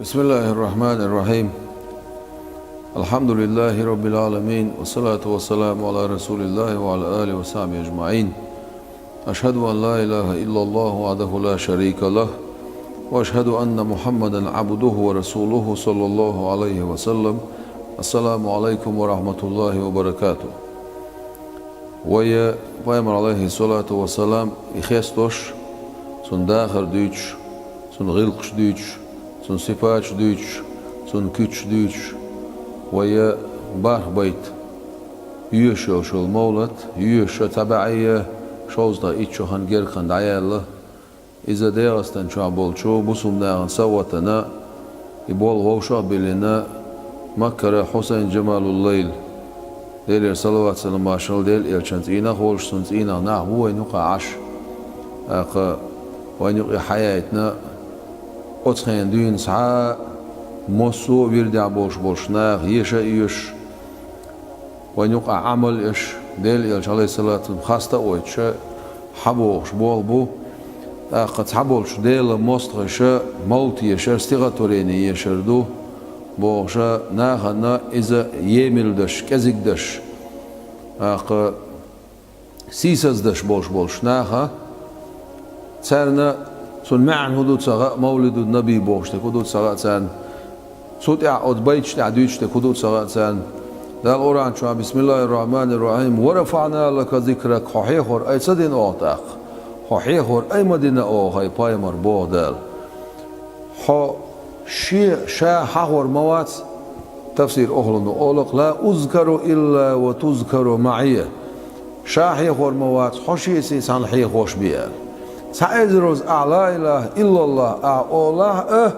بسم الله الرحمن الرحيم. الحمد لله رب العالمين، والصلاة والسلام على رسول الله وعلى آله وصحبه أجمعين. أشهد أن لا إله إلا الله وحده لا شريك له، وأشهد أن محمدا عبده ورسوله صلى الله عليه وسلم. السلام عليكم ورحمة الله وبركاته. ويا پیغمبر عليه الصلاة والسلام إخيستوش سن داخل دوش سن غلقش دوش سن صفاتش دوش سن كتش دوش ويا بار بيت يوشو شو المولد يوشو تبعية شوزدا إيشو هنجر خند عيالله إذا ديرستن شو عبولشو بسوم ناغن سواتنا يبول ووشو بلنا مكر حسين جمال الليل ديل صلوات سلام ماشال ديل إلشنت إينا خولش سنت إينا ناه هو ينقع عش وينقع حياتنا أتخين دين سعى مصو بيردع بولش ناغ يش وينقع عمل إش ديل إلش عليه الصلاة خاصة ويتش حبوش بول بو قد حبولش ديل مستغش مولتي يشر استغطوريني يشردو بوشا ناخنا إذا يميلدش كزيكدش سيسزدش بولش ناخا تسرنا سن معن هدود صغا مولد النبي بوش تكودود صغا تسان صوت يعود بيتش تعديش تكودود صغا تسان ده القرآن شو بسم الله الرحمن الرحيم ورفعنا لك ذكرك ححيخور أي صدين أوتاق ححيخور أي مدينة أو هاي بايمر بودل شا حور موات تفسير أهلنا أولق لا أذكر إلا وتذكر معي شا حور موات حشي سيسان حي خوش بيال سأزرز أعلى إله إلا الله أعلى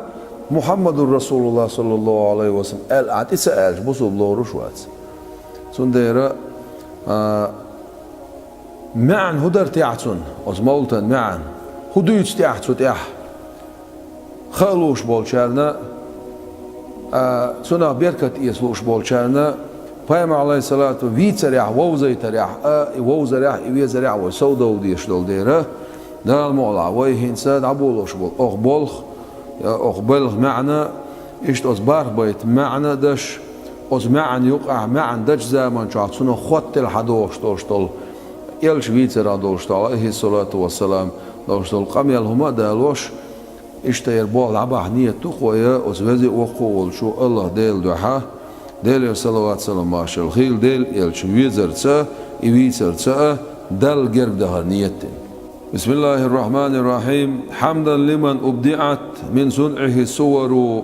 محمد رسول الله صلى الله عليه وسلم العاد إسأل بصوا الله رشوات سنديرة معن هدر تيعتون أزمولتن معن هدوت تيعتو تيح خلوش بولشارنا سنة بيركت يسلوش بولشارنا پیغمبر عليه الصلاة ويتريح ووزي تريح ووزريح ويزريح وسودو ديش دول ديره دال مولع ويهنساد عبولوش بول أخبلغ معنى إشت أصبار بيت معنى دش أز معنى يقع معنى دش زمان شعت سنة خط الحدوش دول يلش ويتر دولش عليه الصلاة والسلام دولش دول قم يلهما دالوش إشتير بول عباه نية تقوية أزوزي وقول شو الله ديل دوحة ديل صلوات سلام ماشا الخيل ديل يلش ويزر تسا ويتر تسا دل جرب دهر نيتين. بسم الله الرحمن الرحيم. حمدا لمن أبدعت من صنعه الصور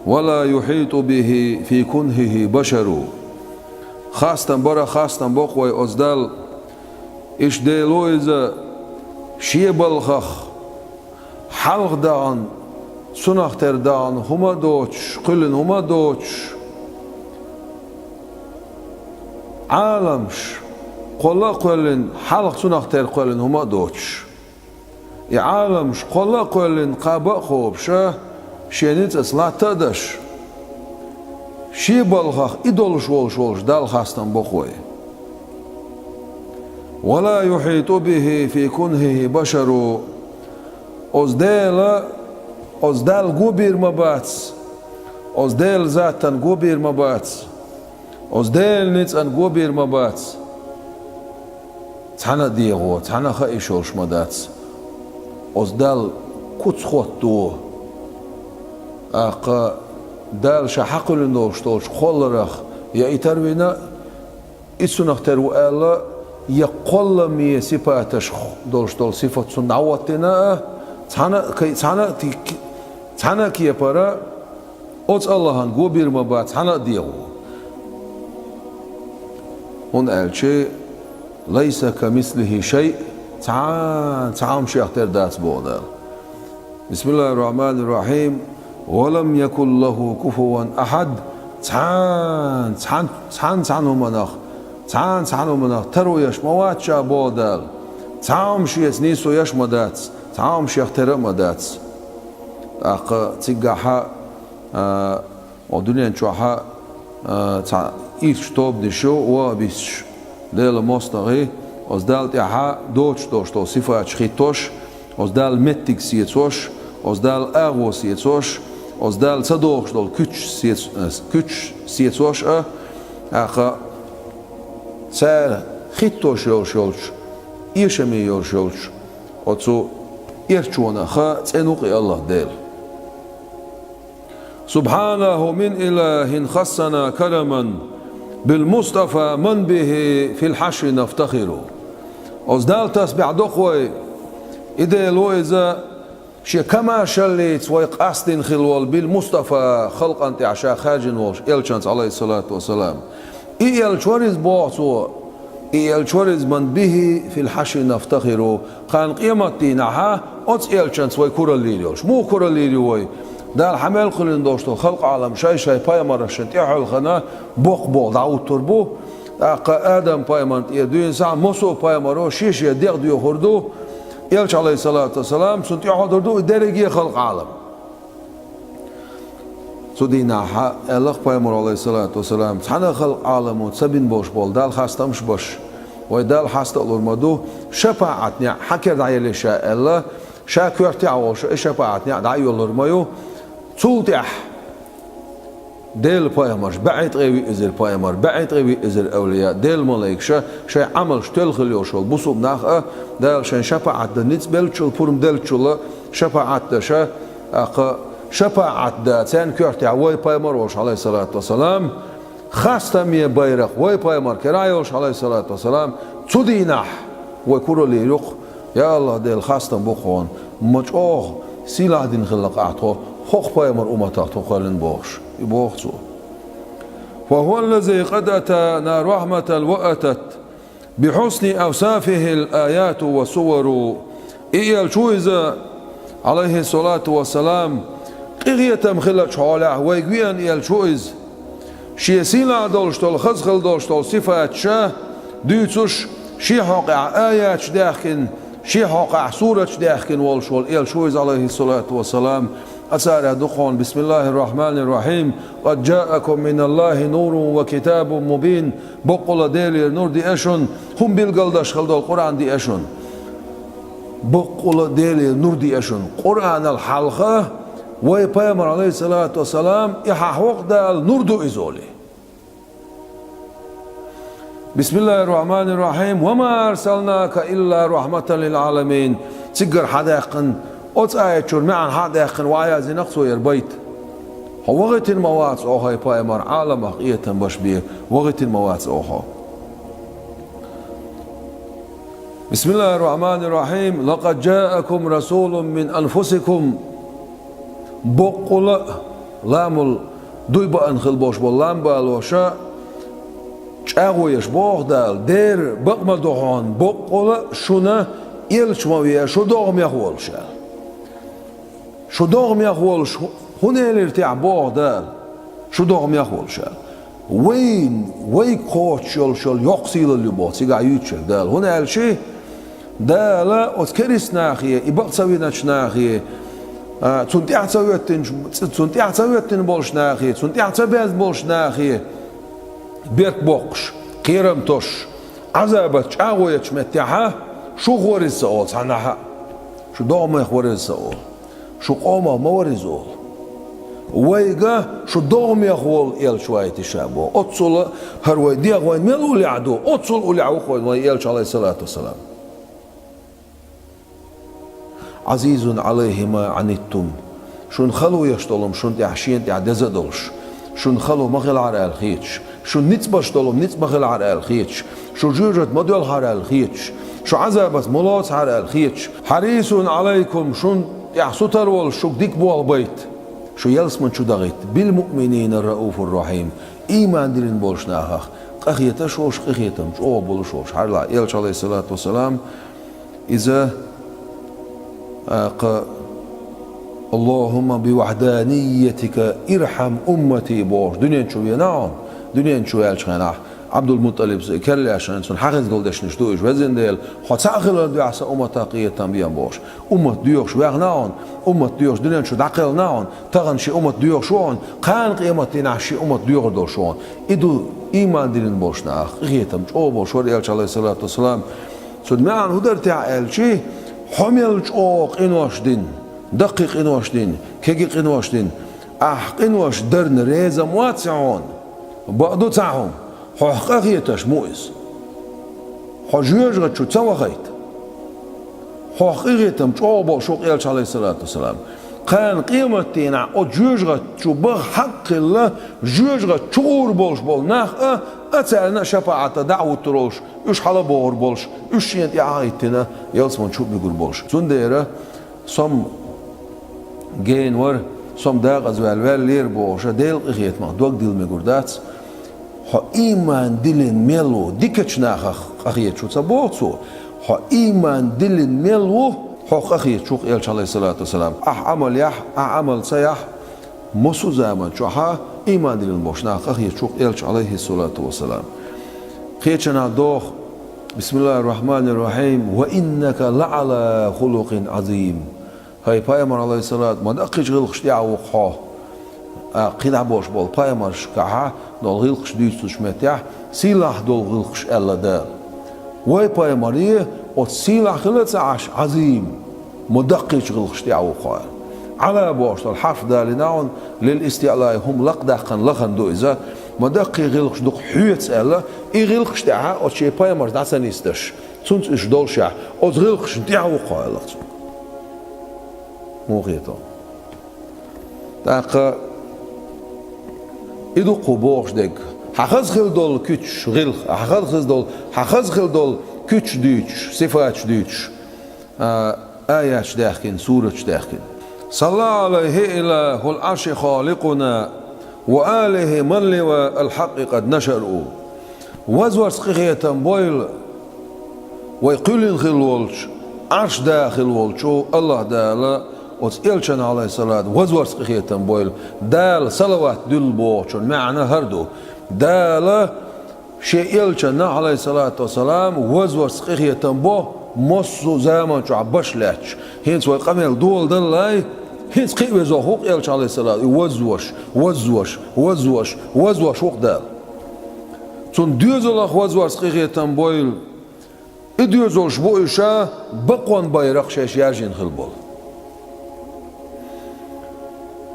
ولا يحيط به في كنهه بشر. خاصة برا خاصة بقوي أزدال إش ديلو إذا شيب الخخ حلق دان سنختر دان هما دوتش قلن هما دوتش عالمش قلا قلن حلق سنختر قلن هما دوتش عالمش قلا قلن قابق خوبشه شينيت اصلا تدش شي بالخخ إدولش ولش دال خاستن بخوي ولا يحيط به في كنهه بشر أزدال غوبير مبات أزدال ذاتن غوبير مبات أزدال نتن غوبير مبات تانا ديغو تانا خايشولش مدات أزدال كتخوتو دال شحقل نوشتولش خولرخ يا إتروينا إتسونخترو ألا يقول مي صفاتش دولش دول صفات سنعوتنا تانا كي برا أوت الله هن غوبير مبات تانا ديغو هون ألشي ليس كمثله شيء تعام شيخ تردات بودال. بسم الله الرحمن الرحيم. ولم يكن له كفوا أحد تعانو مناخ ترو يش موات شا بودال تعام شيس نيسو يش مدات تعام شيخ ترى مدات تيجاها ودنيا نشوها إيش توب دشو وبيش دل مستغي أزدال تها دوش تو صفات شخيتوش أزدال متك سيتوش أزدال أغو سيتوش oz dal sadox dol küç siecoş axa ser hittoş yolş işemi yolş otsu irçuna xa tsenuqi Allah del subhanahu min ilahin khassana karaman bil mustafa man bihi fil hashi naftakhiru oz dal tasbih doqoy ide loiza شي كما شليت ويقاستين خلول بالمصطفى خلق انت عشاء خاجن وش إلشانس عليه الصلاة والسلام إلشوريز بوعصو إلشوريز من به في الحشر نفتخرو قان قيمتي نحا أتس إلشانس ويكورا ليريوش مو كورا ليريوي دال حمل خلين دوشتو خلق عالم شاي باي مرشن تيحو الخنا بوق دعوت تربو آدم باي من تيدوين ساعة موسو باي مرو شيش يديق ديو خردو Elçi aleyhissalatu vesselam sunti hadurdu deregi halk alam. Sudina Allah Peygamber aleyhissalatu vesselam sana halk alamu sabin boş bol dal hastamış boş. Ve dal hasta olurmadu şefaatni hakir dayeli Allah şakirti avuş şefaatni day olurmayu sultih ديل بايمر بعد غيبي إزر بايمر بعد غيبي إزر أولياء ديل ملاك شيء عمل شتل خليه شغل بصوب ناخ دال شن شفاعة دنيت بلشل بورم دلشل شفاعة شفاعة دا تان كرت عوي بايمر وش عليه الصلاة والسلام خاستمية بيرق وي بايمر كراي وش عليه الصلاة والسلام تدينح ويكورو لي يق يا الله ديل خاستم بخون مجوه سيلا دين خلق أعطوه خوخ بايمر أمتاعتو خالن بوش يبوخسو وهو الذي قد أتانا رحمة وأتت بحسن أوصافه الآيات والصور إيال شويزة عليه الصلاة والسلام قغية مخلة شعالة ويقوين إيال شويز شيسيلا دولشتول خزخل دولشتول صفات شا ديتوش شي حقع آيات داخن شي حقع سورة داخن والشول إيال شويز عليه الصلاة والسلام أسارة دخون بسم الله الرحمن الرحيم قد جاءكم من الله نور وكتاب مبين بقول ديلي نور دي أشون هم بالقلدش خلد القرآن دي أشون بقول ديلي نور دي أشون قرآن الحلقة ويبامر عليه الصلاة والسلام يحوق دال نور دو إزولي بسم الله الرحمن الرحيم وما أرسلناك إلا رحمة للعالمين تقر حداقن أوت آية شور معن هذا يخن وعيا زي نقصو يربيت هو وقت الموات أوها يبايمر عالم أخية بشبيه وقت الموات أوها بسم الله الرحمن الرحيم لقد جاءكم رسول من أنفسكم بقل لامل دويبا أنخل بوش بولام بالوشا شاغويش بوغ دال دير بقما دوغان بقل شنا يلشموية شو دوغم يخول شال شو دوغم يخولش هنا الارتاع بوغ دال شو دوغم يخولش وين كوتش شل يقصيل اللي بوغ سيقع يوتشل دال هنا الشي دال أتكرس ناخية إبقى تسويناش ناخية تنتيع تسويتن بولش ناخية تنتيع تباز بولش ناخية بيرك بوقش قيرم توش عذابتش أغويتش متاحة شو غوري السؤال صنعها شو دوغم يخوري السؤال شو قومه ما ورزول ويجا شو دوم يخول يل شوية تشابه أتصل هروي ديا وين ملو لعدو أتصل ولعو خوي ويلش عليه الصلاة والسلام عزيز عليه ما عنتم شون خلو يشتلم شون تعشين تعدزدلش شون خلو مغل على الخيتش شون نتبشتلم نتبغل على الخيتش شو جوجت مدول على الخيتش شو عذابت ملاص على الخيتش حريص عليكم شون يحسطر والشوك ديك بوال بيت شو يلسمن شو دغيت بالمؤمنين الرؤوف الرحيم إيمان دلين بولش ناخخ قخيتا شوش قخيتا مش أوه بولشوش حرلا يلش عليه الصلاة والسلام إذا اللهم بوحدانيتك ارحم أمتي بوش دنيا شو ينعم دنيا شو يلش خناح عبد المطلب كله عشان سن حقد قلدش نشتوش وزن ديل حتاخل دو عسى أمة تاقية تنبيا بوش أمة ديوش ويغناون أمة ديوش دنيا شو دعقل ناون تغن شي أمة ديوش شون قان قيمتنا شي أمة ديوش دو شون إدو إيمان دين بوش ناخ غيتم شو بوش وريالش عليه الصلاة والسلام سود معن هدر تعال شي حمل شوق إنوش دين دقيق إنوش دين كيق إنوش دين أحقن وش درن ريزا مواتسعون بعضو تعهم حقيقيتش مؤس حجيج غد شو تسوى غيت حقيقيتم شعوبه شوق إلش عليه الصلاة والسلام كان قيمتنا أو جوجغة شو بغ حق الله جوجغة شور بولش بول ناخ أتسألنا شفاعة دعوة تروش إيش حلا بور بولش إيش شينت يعايتنا يلسمون شو بيقول بولش سنديرة صم جين ور صم داغز والوال لير بوش ديل إخيت ما دوق ديل ميقردات ها إيمان دلين ميلو ديكتش ناخ أخيت شو تبوتسو ها إيمان دلين ميلو حق أخي شوق إلش عليه الصلاة والسلام عمل عمل سيح مسو زمان شوها إيمان دل المشنا أخي شوق إلش عليه الصلاة والسلام خيتنا دوخ بسم الله الرحمن الرحيم وإنك لعلى خلق عظيم هاي بايمر عليه الصلاة ما دقيش غلقش دعوة خا قيد عبوش بول بايمر شكاها دول غلقش ديتش متاح سلاح دول غلقش ألا دال واي بايمريه وتسيل خلت عش عظيم مدقش غلقش دعوة خا على بوش الحرف دالناون للاستعلاء هم لقدقن لخن دو إذا مدقي غلقش دوق حيوت ألا غلقش دعوة وشي بايمر دعسن يستش تونس إش دولشة غلقش دعوة خا لقص موغيتو داق إدو قبوش دك حخز خل دول كتش غلق حخز خل دول كتش ديتش صفاتش ديتش آياتش داخكين سورتش داخكين صلى عليه إله العرش خالقنا وآله من لواء الحق قد نشروا وزور سقية بويل ويقول خلولش عرش داخل ولشو الله دالا وتسئلشن عليه الصلاة وزور سقية بويل دال صلوات دل بوشن معنى هردو دالا شيء إلشن عليه الصلاة والسلام وزور سقية بو مصو زمان شو عباش لاتش هينس ويقامل دول دلاي هينس قيوة زهوق إلش عليه الصلاة وزوش وق دال تون ديوزلخ وزور سقية بويل إديوزلش بو إشا بقوان بايرق شاش يارجين خلبول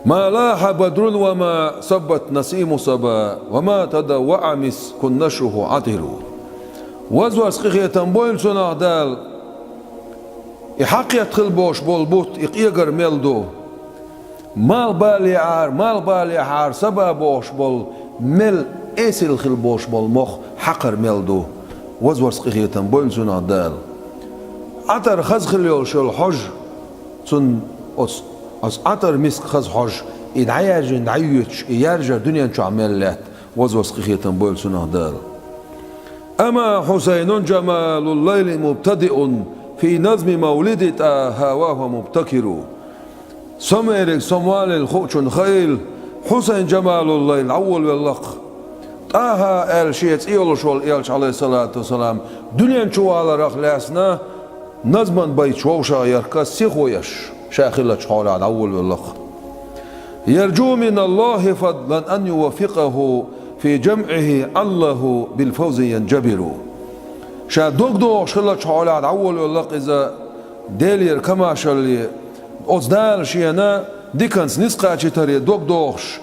ما لاح بدر وما صبت نسيم صبا وما تدوع مس كنشه عطر وزور سقية بويل سنة دال يحقيت خلبوش بول بوت يقيقر ميلدو مال بالي عار سبا بوش بول مل اسل خلبوش بول مخ حقر ميلدو وزور سقية بويل سنة دال عطر خز خليول شو الحج سن أس عطر مسك خز حج إدعياج دعيوش يرجع دنيا شو عملات وزور سقية بويل سنة دال أما حسين جمال الليل مبتدئ في نظم مولد هواه مبتكر سميرك سموال الخوش خيل حسين جمال الليل أول واللق طه الشيت إيولشول إيلش عليه الصلاة والسلام دنيا شو على رخلاسنا نظما بيت شوشا يركز سيخويش شاخلة شحول على أول واللق يرجو من الله فضلا أن يوفقه في جمعه الله بالفوز ينجبر شا دوغ شخلة شحول على أول واللق إذا ديلير كما شالي أصدال شينا ديكنس نسقى تري دوغش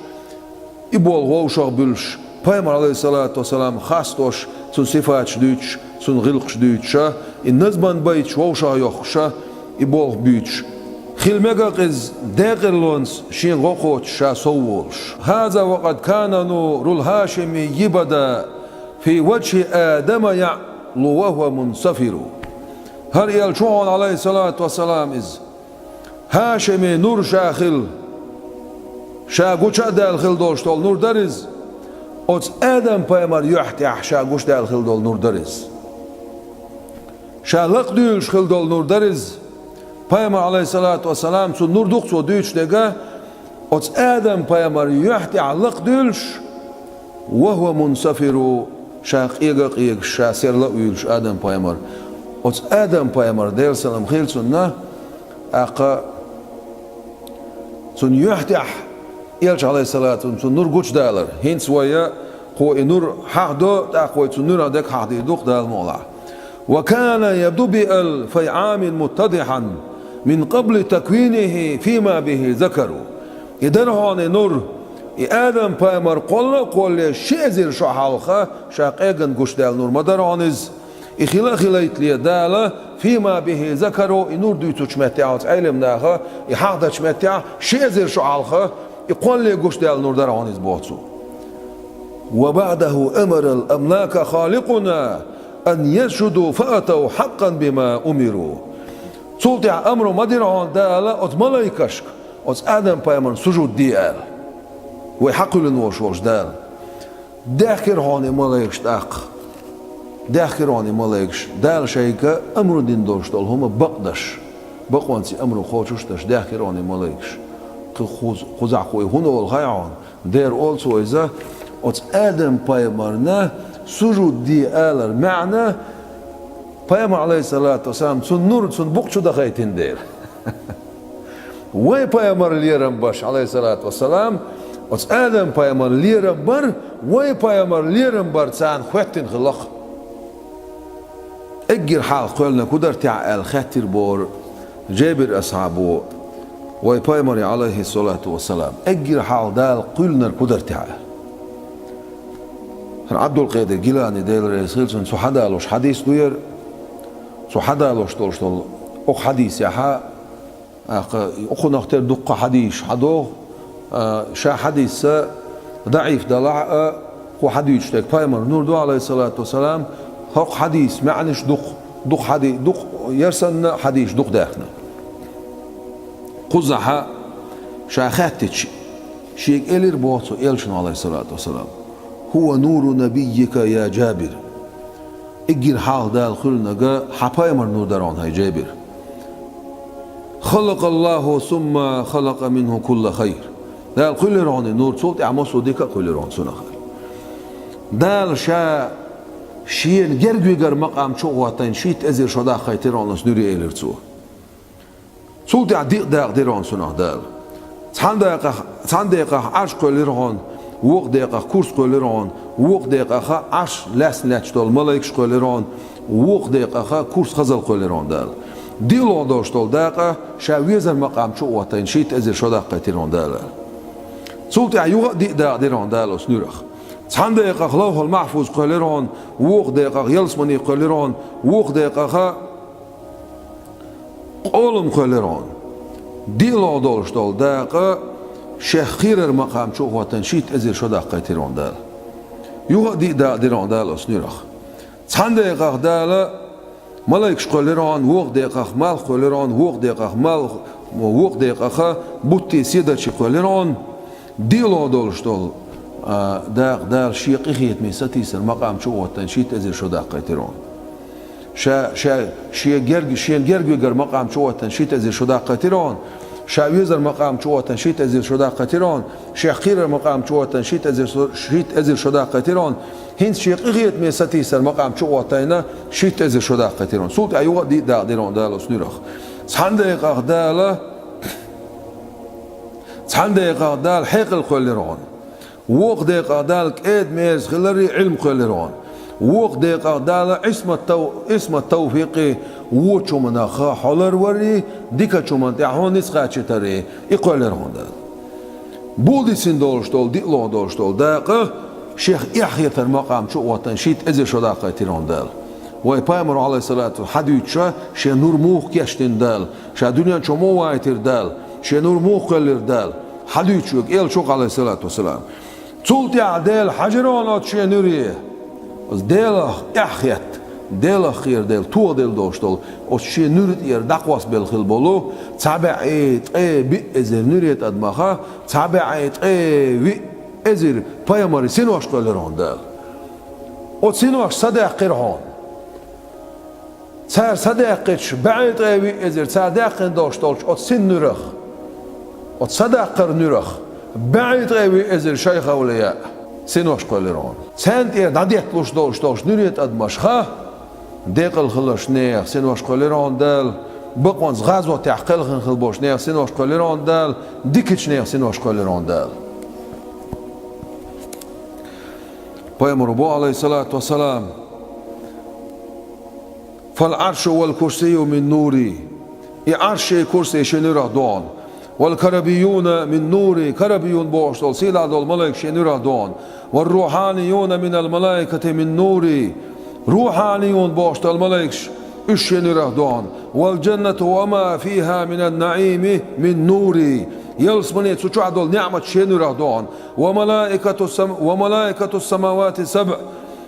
إبول ووشا بلش Paymar عليه الصلاة والسلام خاستوش سن صفات شديتش سن غلق شديتشا النزبان بيت شوشا يخشا يبوغ بيتش خلمقا قز داقلونس شين غوخوت شا صولش هذا وقد كان نور الهاشمي يبدا في وجه آدم يعلو وهو منصفر هل يلشون عليه الصلاة والسلام إز هاشمي نور شاخل شا قوشا دال خل دوشتول نور درز أوت آدم بايمر يحتي أحشا قوش دال خل دول نور درز شا لق ديلش خل دول نور درز بايمر عليه الصلاة والسلام سو نور دوخ ديش دقا أوت آدم بايمر يحتي علق ديلش وهو منصفر شا قيق شا سير لقويلش آدم بايمر أوت آدم بايمر ديل سلام خيل سنة أقا سن يحتي إلش عليه الصلاة والسلام نور قوش دالر هينس ويا هو نور حقدو تاقوي نور هذاك حق يدوق دال مولا وكان يبدو بأل في عام متضحا من قبل تكوينه فيما به ذكروا يدرهان نور آدم پیامبر قل شیزیر شحالخه شاقیگن گوش دل نور مدرانز خلایت لی داله فيما به ذكروا نور دويتو چمتعات علم ناخه يحقد چمتع شيزر شعالخه يقول لي گوش دل نور درانز بوتسو وبعده امر الاملاك خالقنا ان يسجدوا فاتوا حقا بما امروا صوتع امر مدران داله ات ملائكشك ات ادم پیامبر سجود ديال ويحقوا لنوش وش دال داخر هاني ملائكش داق داخراني ملاكش دال شيكا امر دين دوشتال هما بقدش بقوانسي امر خوشوشتش داخراني ملاكش خوزع خوي هنا والغيعان دير also إذا ات آدم بايمرنا سجود دي آلر معنى بايمر عليه الصلاة والسلام سن نور سن بقشو دخيتين دير وي بايمر ليرم باش عليه الصلاة والسلام ات آدم بايمر ليرم بر وي بايمر ليرم بر تسان خوتين خلق اجر حال قولنا كدر تاع الخاتر بور جابر اصحابه ويبايمري عليه الصلاة والسلام اجر حال دال قولنا كدر تاع عبد القادر جيلاني دايل رسول سو حدالوش حديث دوير سو حدالوش تولشتول او حديث يا اخو نختار دقة حديث حدو شا حديث ضعيف دلع هو حديث تك بايمر نور دو عليه الصلاة والسلام هق حديث معنش دق حديث دق يرسلنا حديث دق داخنا قزحة شاخاتش شيك إلير بوتو إلشن عليه الصلاة والسلام هو نور نبيك يا جابر اجر حال دال خلنا جا حبايمر نور درون هاي جابر خلق الله ثم خلق منه كل خير دال كل رون نور صوت عمصو ديكا كل رون سنة خير دال شا شين جرجوجر مقام شوغاتين شيت ازر شدا خيترانس نوري إلرتو صوت عديق داق ديران سنة دال تان دقيقة عش قليران وق دقيقة كورس قليران وق دقيقة عش لاس ناتشتال ملايكش قليران وق دقيقة كورس خزل قليران دال ديلو داشتال دقيقة شاويزر مقام شوغاتين شيت ازر شدا خيتران دال صوت عيوغ ديق داق ديران دال سنورخ تان دقيقة خلوه المحفوظ قليران وق دقيقة يلسمني قليران وق دقيقة قولم قليران ديلو داشتال دقيقة شيخ خير مقام شوغاتن شيت ازر شدا قيتران دال يوغ دي دا ديران دال اسنيرخ تان دقيقة دال ملايكش قليران وق دقيقة مال قليران وق دقيقة مال وق دقيقة بوتي سيدرشي قليران ديلو داشتال دال شيقي خيت ميستيسر مقام شوغاتن شيت ازر شدا قيتران شي جرجوجر مقام شوغاتن شيت ازر شدا قيتران شاويزر مقام شوغاتن شيت ازر شدا قيتران شيخ خير مقام شوغاتن شيت ازر شدا قيتران هند شيقي خيت ميستيسر مقام شوغاتن شيت ازر شدا قيتران صوت ايوه دي دا ديران دال سنيرخ صندق دال حقل قليران وق دقيقة دالك إيد ميز خلري علم قليران وق دقيقة دال اسم التوفيقي وچو مناخا حلر وري ديكا چو من تحون نسخة چتري إقليران دال بولدي سندولشتول ديقلو دولشتول دقيقة شيخ يحيى المقام شو وطن شيت ازي شداقة تيران دال وي بايمر عليه الصلاة حديث شي نور موخ كشتن دال شا دنيا چو مو وايتر دال شي نور موخ قلر دال حديث شو إل شوق عليه الصلاة والسلام تولتي عدال حجرانات شي نوريه ديل احيت ديل خير ديل تو ديل دوشتول او شي نورت ير دقواس بالخل بولو تابعيت بي ازر نوريت ادمخا تابعيت وي ازر بايمر سينوش قلران دال او سينوش صدق قرهان سر صدقش بعيد وي ازر صدق دوشتولش او سين نورخ او صدق قر نورخ بعيد غيبي ازر شيخ اولياء سينوش قلران سنت ايه داديت لوش دوش نوريت ادمشخه ديق الخلش نيخ سينوش قلران دال بقوانز غازو تعقل خل بوش نيخ سينوش قلران دال ديكش نيخ سينوش قلران دال پیغمبر بو عليه الصلاة والسلام فالعرش والكرسي من نوري اي عرش كرسي شنيره دون والكربيون من نوري كربيون بوشتول سيلا دول ملائك شنورا دون والروحانيون من الملائكة من نوري روحانيون بوشتول ملائك الشنورا دون والجنة وما فيها من النعيم من نوري يلسمني تشوع دول نعمة شنورا دون وملائكة السماوات سبع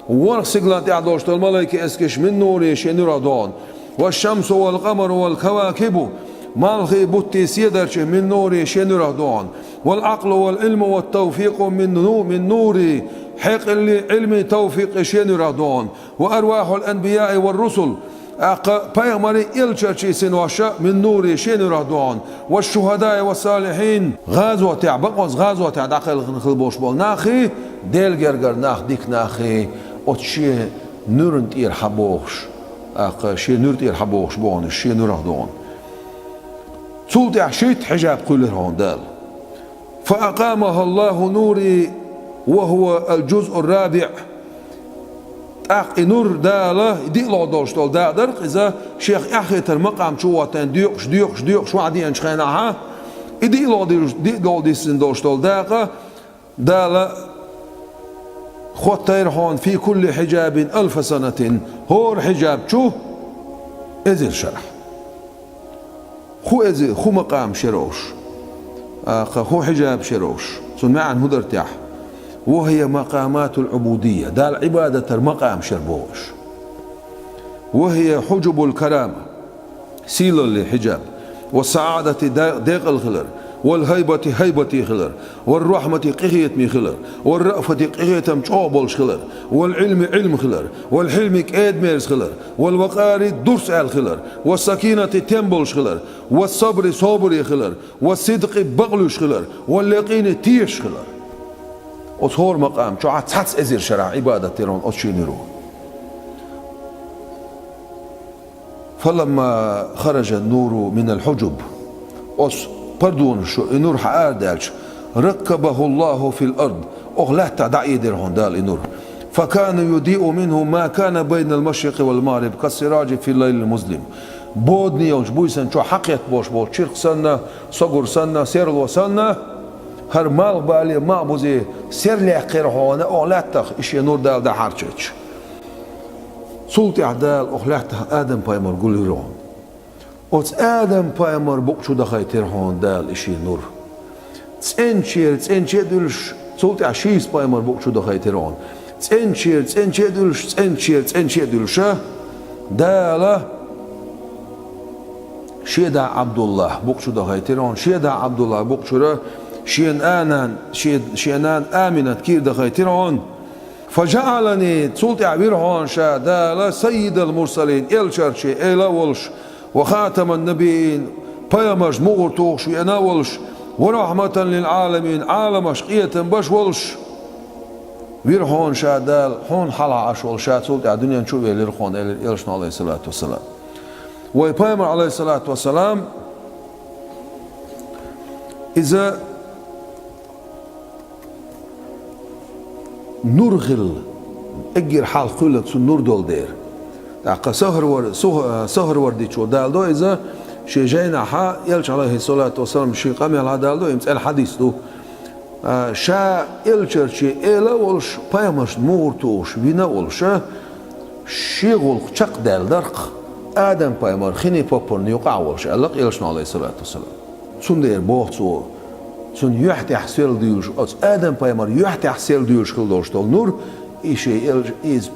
ورسقلات يعدوشت الملائكة اسكش من نوري شنورا دون والشمس والقمر والكواكب مالخي بوتي سيدرش من نوري شنورا دون والعقل والعلم والتوفيق من نوري حق اللي علمي توفيق شنورا دون وأرواح الأنبياء والرسل بايغماري إلشارشي سنواشا من نوري شنورا دون والشهداء والصالحين غازوة تعبقوز غازوة تعدقل خلبوش بول ناخي ديل جرجر ناخ ديك ناخي أتشي نورنت إرحبوش شي نورت إرحبوش بون شي نورا دون سولت عشيت حجاب كل هون دال فأقامها الله نوري وهو الجزء الرابع نور داله دي لو دوشتول دادر إذا شيخ أخي المقام شو واتن ديوش شو عادي أنشخناها دي لو دي سندوشتول داله خوتير هون في كل حجاب 1000 سنة هور حجاب شو إزل شرح خو مقام شروش خو حجاب شروش سمعن هدر تاح وهي مقامات العبودية دا العبادة المقام شربوش وهي حجب الكرامة سيل الحجاب والسعادة ديق الخلر والهيبة هيبة خلر والرحمة قهية مي خلر والرأفة قهية مشوبولش خلر والعلم علم خلر والحلم كيد ميرس خلر والوقار درس خلر والسكينة تنبولش خلر والصبر صبر خلر والصدق بغلوش خلر واليقين تيش خلر أطهور مقام شو عتحس أزير شرع عبادة تيرون أتشينيرو فلما خرج النور من الحجب بردون شو النور حاردالش ركبه الله في الأرض أغلات دعي ديرهون دال النور فكان يضيء منه ما كان بين المشرق والمغرب كالسراج في الليل المظلم بودني يوش بويسن شو حقيت بوش شرق سنة صقر سنة سيرلو سنة هر مال بالي ما بوزي سير لي قيرهون أغلاتك إشي نور دال دا حارتش سلطي عدال أغلاتك آدم بايمر قولي رون أوت آدم بايمر بوكشو دخايتر هون دال إشي نور تسنشير دولش سلطي عشيس بايمر بوكشو دخايتر هون تسنشير دولش دال شيدا عبد الله بوكشو دخايتر هون شيدا عبد الله بوكشو شينان آمنت كير دخيترون فجعلني تسولت عبيرهون شادال سيد المرسلين إلشارشي إلا ولش وخاتم النبيين بيامش مغرطوش وينا ولش ورحمة للعالمين عالم شقية باش ولش ويرهون شادال هون حلا عشول شاد تسولت الدنيا نشوف يلرخون إلشنا عليه الصلاة والسلام ويبايمر عليه الصلاة والسلام إذا نورغل اجر حال قلت سن نور دول دير داقا سهر وردي شو دال دو اذا شي جاينا حا يلش عليه الصلاة والسلام شي قام يلا دال دو يمسأل حديث دو شا يلشر شي إلا ولش بايمش مورتوش بينا ولش شي غلق شق دال درق آدم بايمر خيني بابر نيوقع ولش ألق يلشنا عليه الصلاة والسلام سن دير بوغتو سن يحتي حسيل ديوش أز آدم بايمر يحتي حسيل ديوش خلدوش دول نور إيشي إز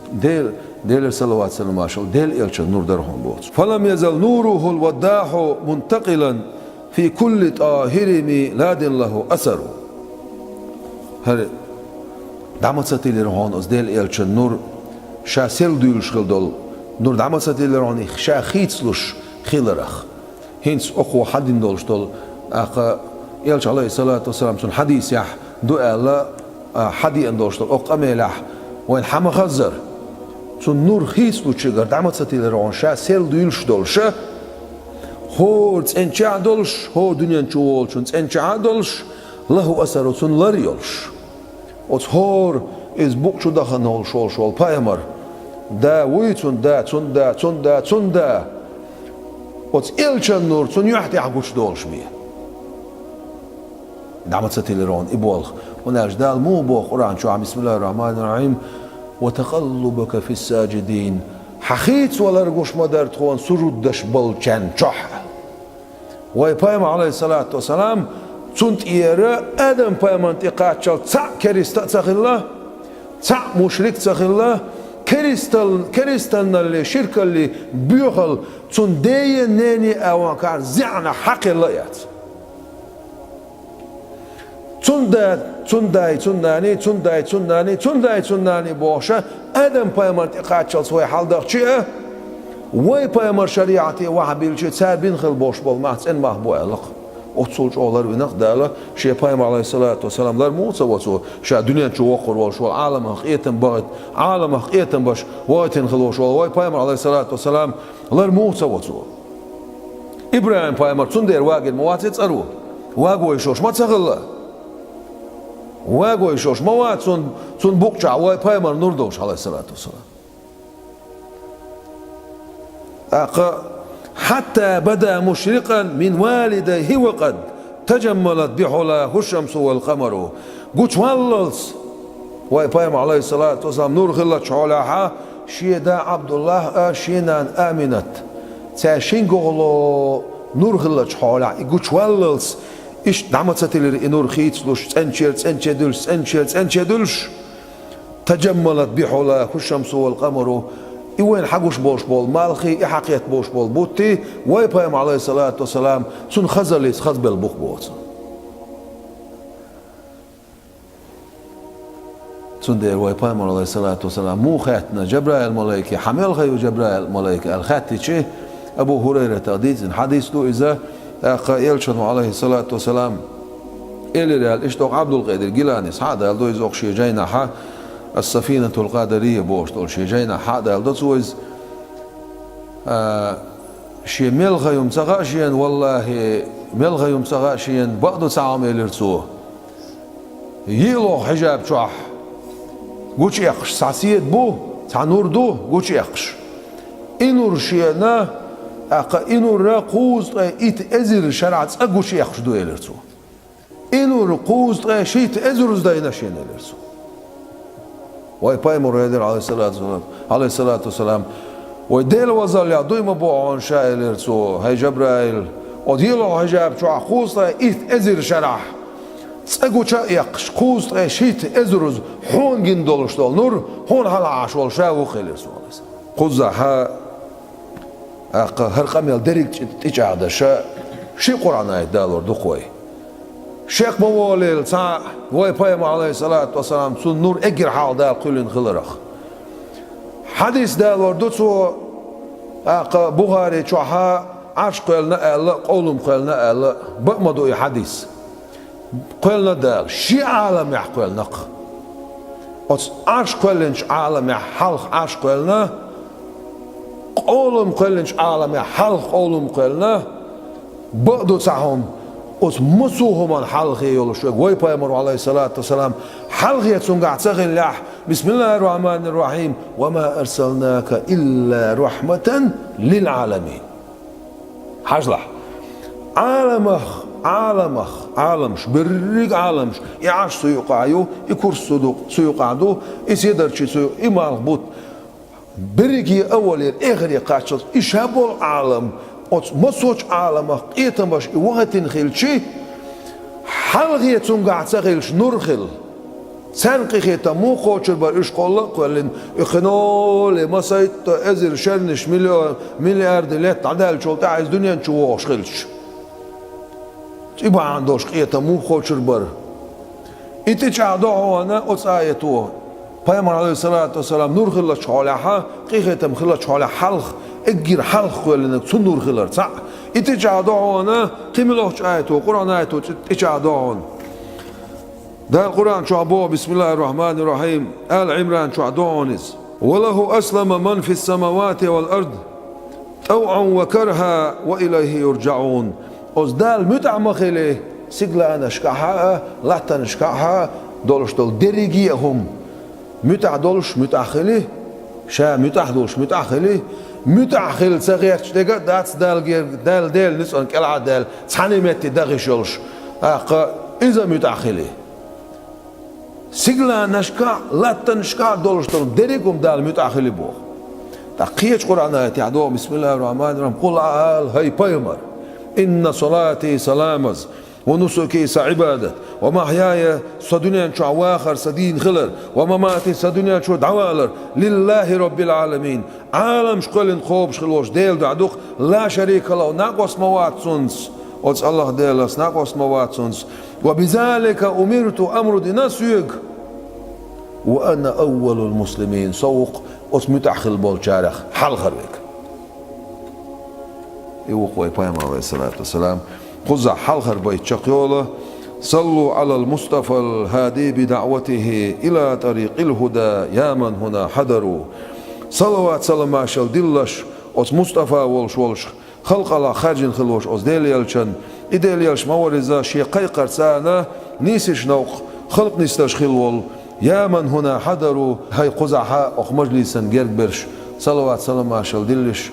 ديل صلوات سلام عشان ديل إلش النور درهم بوت فلم يزل نوره الوداح منتقلا في كل طاهر ميلاد له أثر هر دعمت ستيل رهون أز ديل إلش النور شاسيل ديوش خلدول نور دعمت ستيل رهون شا خيتسلوش خيلرخ هينس أخو حدين دولش دول أخ يلش عليه الصلاة والسلام سن حديث يح دؤلا حدي اندوشت أقاملح وين حما خزر سن نور خيس لوتشجر دعمت ستيل رون شا سيل دولش دولش هو تنشع دولش هو دنيا نشول سن تنشع دولش له أثر سن لريولش هور إز بوك شو دخل شول بايمر دا ويتون دا إلش النور سن يحتي عقوش دولش بيه دعمت ستيلرون إبوالخ ونجدال مو بو قرآن شو بسم الله الرحمن الرحيم وتقلبك في الساجدين حخيت ولا رجوش مدار تخون سجودش بالجن شح ويبايم عليه الصلاة والسلام تنت إيرا آدم بايمان تقاتشل تع كريستا تخيله تع مشرك تخيله كريستال اللي شرك اللي بيخل تندي ناني أو كار زعنا حق الليات تنداي بوشة آدم بايمان تقاتشل سوي حال دقشئة وي بايمر شريعتي وحبيل شيء سار بينخل بوش بول ماس إن محبوع لق أتصلش أولار بينخ داله شيء بايمر عليه الصلاة والسلام لار مو سوى شا دنيا شو وقر والشو عالم حقيقة بعد عالم حقيقة باش وقتين خلوش وي بايمر عليه الصلاة والسلام لار مو سوى إبراهيم بايمر تندير واجد مواتيت أرو واجو يشوش ما تسخله واجو يشوش موات سن بوكشا وي بايمر نوردوش عليه الصلاة والسلام حتى بدا مشرقا من والديه وقد تجملت بحلاه الشمس والقمر قلت واللس ويبايم عليه الصلاة والسلام نور خلت شعولها شيدا عبد الله شينان آمنت تاشين قولو نور خلت شعولها قلت واللس إيش دعمت ستيلر نور خيتلوش تنشدلش تجملت بحلاه الشمس والقمر إوين حقوش بوش بول مالخي إحقيت بوش بول بوتي ويبايم عليه الصلاة والسلام سن خزليس خزبل بوخ بوت سن دير ويبايم عليه الصلاة والسلام مو خاتنا جبرائيل الملائكة حمل خيو جبرائيل الملائكة الخاتي شيء أبو هريرة تقديس حديث له إذا يلشن عليه الصلاة والسلام إلي ريال إشتوق عبد القادر جيلاني هذا يلدو يزوق شي جاينا حا السفينة القادرية بوش تقول شي جاينا حدا يلدوز شي ملغا يوم تغاشين والله ملغا يوم تغاشين بعضو ساعة يلرسوه يلو حجاب شوح قوش يقش ساسيت بو تعنور دو قوش يقش إنور شينا إنور راقوز إت أزر شرعت أقوش يقش دو يلرسوه إنور قوز شيت أزرز داينا شين يلرسوه ويبايم الرادر عليه الصلاة والسلام وديل وزال يعدوي مبوعون شائل يرسو هاي جبرائيل وديلو هجاب شو عقوصة إث أزر شرح تسأقو شا يقش قوصة شيت أزرز حون جندولش دول نور هون هلا عشوال شاو خيل يرسو قوزة ها هرقام يلدريك تجعد شي قرآن آيات دالور دقوي شيخ مواليل ساعة ويبايم عليه الصلاة والسلام سن نور اجر حال دال قلن خلرخ حديث دال وردوتو بخاري شوحا عرش قلنا ألا قولم قلنا ألا بأمدو حديث قلنا دال شي عالم يحقلنا عرش قلنش عالم يحلق عرش قلنا قولم قلنش عالم يحلق قولم قلنا بأدو تاهم أس مسوهم عن حلقه يولشوا ويبايمر عليه الصلاة والسلام حلقه تسونع تسخن لح بسم الله الرحمن الرحيم وما أرسلناك إلا رحمة للعالمين حجلح عالمش بريق عالمش يعاش سيقعيو يكورس صدوق سيقعدو يسيدر شي سيق إمالبوت بريقي أولي إغري قاشل إشابو العالم مسوج عالمه إيتماش وقتين خيلشي حلقية تونقع تغيلش نورخل سنقي خيتا مو خوشر بار إشقالله قولين إخنال مسايت أزر شرنش مليار دلت عدال شول تعيز دنيا نشووش خيلش إبا عندوش خيتا مو خوشر بار إتش عدوه أنا أتسايتوه بايمر عليه الصلاة والسلام نورخل شحالها قيخيتا مخل شحالها حلق اجر حلق قولينك سنور خلر صح إتجادعونا قيملوش آيته قرآن آيته إتجادعون ده القرآن شعبوه بسم الله الرحمن الرحيم آل عمران شعدونز وله أسلم من في السماوات والأرض طوعا وكرها وإليه يرجعون أزدال متعمخله سيقلا نشكحها لا تنشكحها دولش دول دريجيهم متع دولش متأخله شا متع دولش متأخله متأخل صغير شتيجا داتس دال نسون كلا دال ثاني متى دغشولش إذا متأخلي سيجلا نشكا لا تنشكا دولشتر دريكم دال متأخلي بو تقيش قرآن آيات يعدو بسم الله الرحمن الرحيم قل عال هاي بايمر إن صلاتي سلامز ونسكي سعبادة ومحياي سدنيا شو عواخر سدين خلر ومماتي سدنيا شو دعوالر لله رب العالمين عالم شقلن خوب شخلوش ديل دعدوخ لا شريك له ناقص موات سنس وتس الله ديلس ناقص موات سنس وبذلك أمرت أمر ديناس يق وأنا أول المسلمين سوق متأخل بول شارخ حل خرويك يوقوي بيام عليه الصلاة والسلام خزع حل خربيت شقيولة صلوا على المصطفى الهادي بدعوته إلى طريق الهدى يا من هنا حضروا صلوات سلام عشل دلش أس مصطفى والش خلق الله خارجين خلوش أس ديليالشن إديليالش مورزا شي قيقر سانا نيسش نوق خلق نستش خلول يا من هنا حضروا هاي قزعها أخ مجلسا جرد برش صلوات سلام عشل دلش